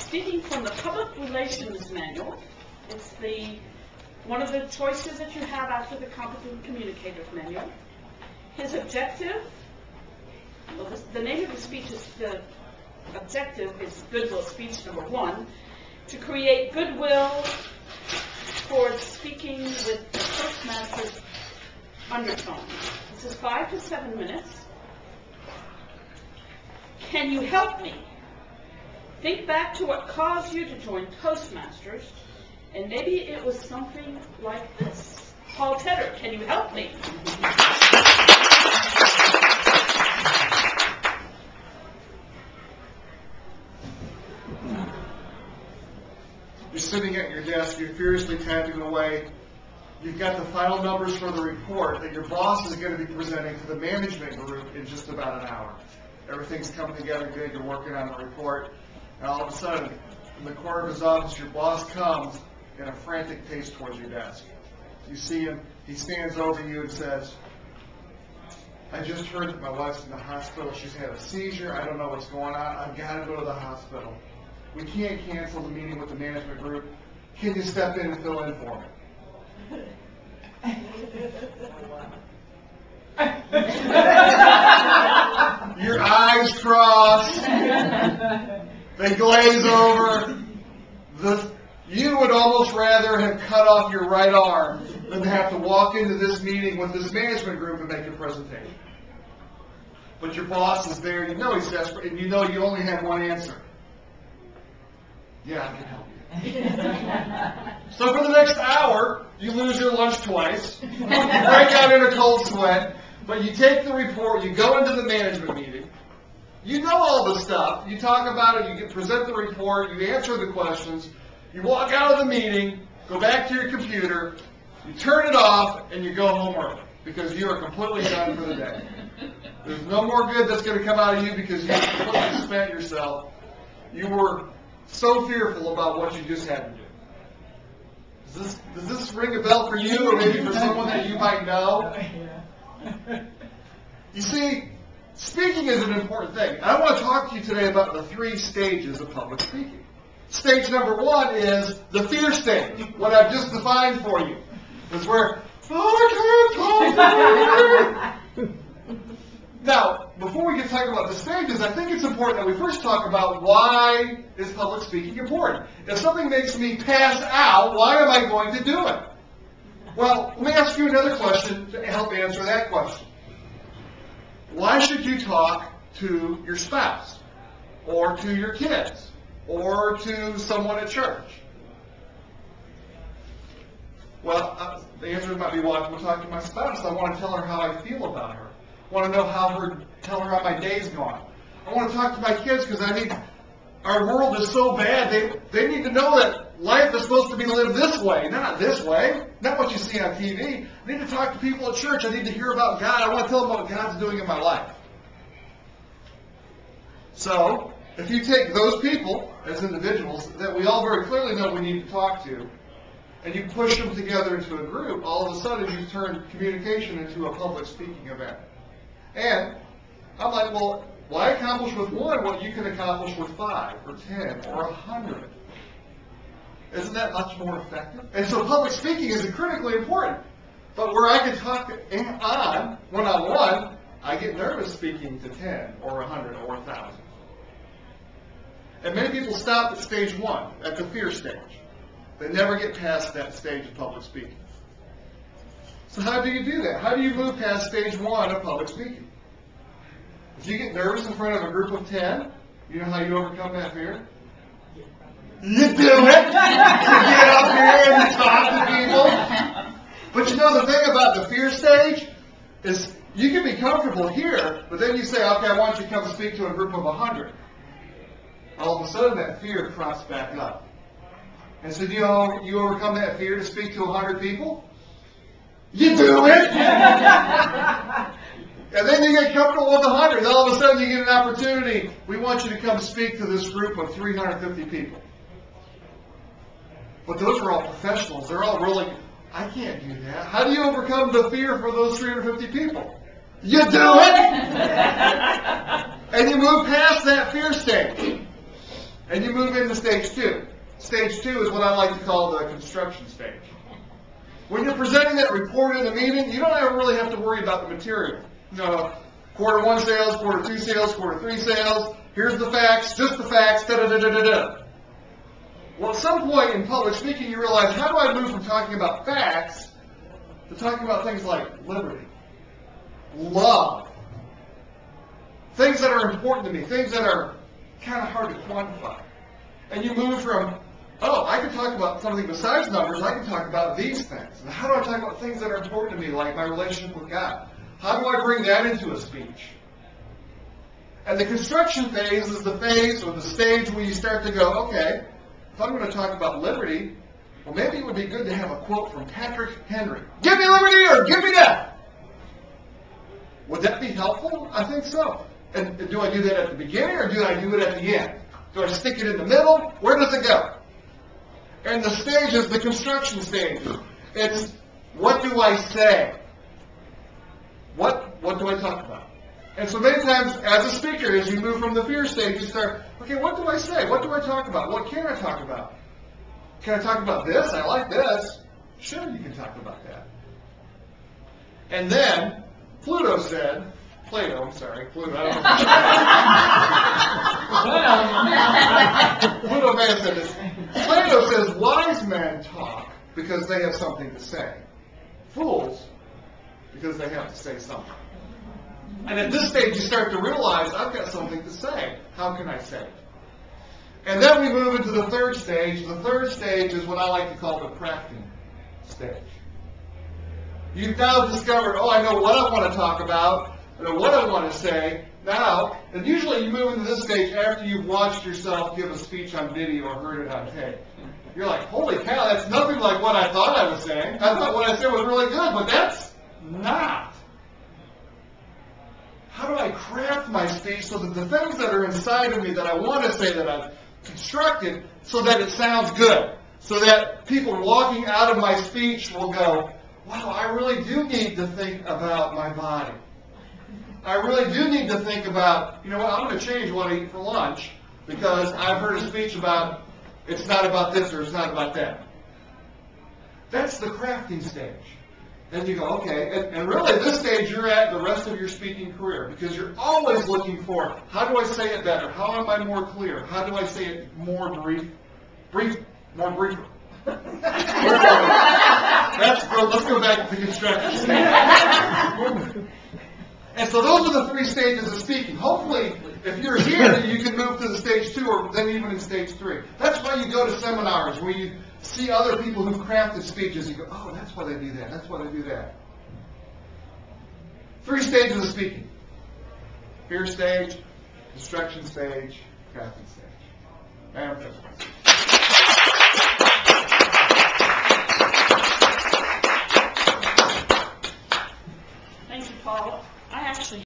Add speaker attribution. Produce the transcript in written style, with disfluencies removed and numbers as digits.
Speaker 1: speaking from the Public Relations Manual. It's one of the choices that you have after the Competent Communicators Manual. His objective, well, the name of the speech is, the objective is Goodwill speech number 1, to create goodwill towards speaking with the Toastmasters undertone. This is 5 to 7 minutes. Can you help me? Think back to what caused you to join Toastmasters, and maybe it was something like this. Paul Tedder, can you help me?
Speaker 2: You're sitting at your desk, you're furiously typing away. You've got the final numbers for the report that your boss is going to be presenting to the management group in just about an hour. Everything's coming together good, you're working on the report, and all of a sudden, in the corner of his office, your boss comes in a frantic pace towards your desk. You see him, he stands over you and says, I just heard that my wife's in the hospital, she's had a seizure, I don't know what's going on, I've got to go to the hospital. We can't cancel the meeting with the management group. Can you step in and fill in for me? Your eyes cross. They glaze over. You would almost rather have cut off your right arm than to have to walk into this meeting with this management group and make a presentation. But your boss is there, you know he's desperate, and you know you only have one answer. Yeah, I can help you. So for the next hour, you lose your lunch twice, you break out in a cold sweat, but you take the report, you go into the management meeting, you know all the stuff, you talk about it, you present the report, you answer the questions, you walk out of the meeting, go back to your computer, you turn it off, and you go home early, because you are completely done for the day. There's no more good that's going to come out of you because you completely spent yourself. You were so fearful about what you just had to do. Does this ring a bell for you, or maybe for someone that you might know? You see, speaking is an important thing. I want to talk to you today about the 3 stages of public speaking. Stage number 1 is the fear stage, what I've just defined for you. It's where, I can't talk. Now, before we get talking about the stages, I think it's important that we first talk about why is public speaking important. If something makes me pass out, why am I going to do it? Well, let me ask you another question to help answer that question. Why should you talk to your spouse, or to your kids, or to someone at church? Well, the answer might be, well, I'm going to talk to my spouse. I want to tell her how I feel about her. I want to know tell her how my day's gone. I want to talk to my kids because our world is so bad, they need to know that life is supposed to be lived this way, not this way, not what you see on TV. I need to talk to people at church. I need to hear about God. I want to tell them what God's doing in my life. So, if you take those people as individuals that we all very clearly know we need to talk to, and you push them together into a group, all of a sudden you've turned communication into a public speaking event. And I'm like, well, why accomplish with 1 what you can accomplish with 5 or 10 or 100? Isn't that much more effective? And so public speaking is critically important. But where I can talk on one-on-one, I get nervous speaking to 10 or 100 or 1,000. And many people stop at stage 1, at the fear stage. They never get past that stage of public speaking. So how do you do that? How do you move past stage 1 of public speaking? If you get nervous in front of a group of 10, you know how you overcome that fear? You do it! You get up here and you talk to people. But you know the thing about the fear stage is you can be comfortable here, but then you say, okay, I want you to come speak to a group of 100. All of a sudden that fear crops back up. And so you overcome that fear to speak to 100 people? You do it! And then you get comfortable with 100. All of a sudden you get an opportunity. We want you to come speak to this group of 350 people. But those are all professionals. They're all really, I can't do that. How do you overcome the fear for those 350 people? You do it! And you move past that fear stage. And you move into stage 2. Stage 2 is what I like to call the construction stage. When you're presenting that report in a meeting, you don't ever really have to worry about the material. You know, quarter 1 sales, quarter 2 sales, quarter 3 sales, here's the facts, just the facts, da-da-da-da-da-da. Well, at some point in public speaking, you realize, how do I move from talking about facts to talking about things like liberty, love, things that are important to me, things that are kind of hard to quantify. And you move from, oh, I can talk about something besides numbers, I can talk about these things. And how do I talk about things that are important to me, like my relationship with God? How do I bring that into a speech? And the construction phase is the phase or the stage where you start to go, okay, if I'm going to talk about liberty, well, maybe it would be good to have a quote from Patrick Henry. Give me liberty or give me death. Would that be helpful? I think so. And do I do that at the beginning or do I do it at the end? Do I stick it in the middle? Where does it go? And the stage is the construction stage. It's, what do I say? What do I talk about? And so many times, as a speaker, as you move from the fear stage, you start, okay, what do I say? What do I talk about? What can I talk about? Can I talk about this? I like this. Sure, you can talk about that. And then, Plato, I don't know. Plato may have said this. Plato says, wise men talk because they have something to say. Fools, because they have to say something. And at this stage, you start to realize, I've got something to say. How can I say it? And then we move into the third stage. The third stage is what I like to call the crafting stage. You've now discovered, oh, I know what I want to talk about, I know what I want to say. Now, and usually you move into this stage after you've watched yourself give a speech on video or heard it on tape. You're like, holy cow, that's nothing like what I thought I was saying. I thought what I said was really good, but that's not. How do I craft my speech so that the things that are inside of me that I want to say that I've constructed so that it sounds good, so that people walking out of my speech will go, wow, I really do need to think about my body. I really do need to think about, you know what, I'm going to change what I eat for lunch because I've heard a speech about it's not about this or it's not about that. That's the crafting stage. Then you go, okay, and really at this stage you're at the rest of your speaking career because you're always looking for, how do I say it better? How am I more clear? How do I say it more briefer? Let's go back to the construction stage. And so those are the 3 stages of speaking. Hopefully, if you're here, you can move to the stage 2 or then even in stage 3. That's why you go to seminars where you see other people who've crafted speeches. You go, oh, that's why they do that. That's why they do that. 3 stages of speaking. Fear stage, construction stage, crafting stage. And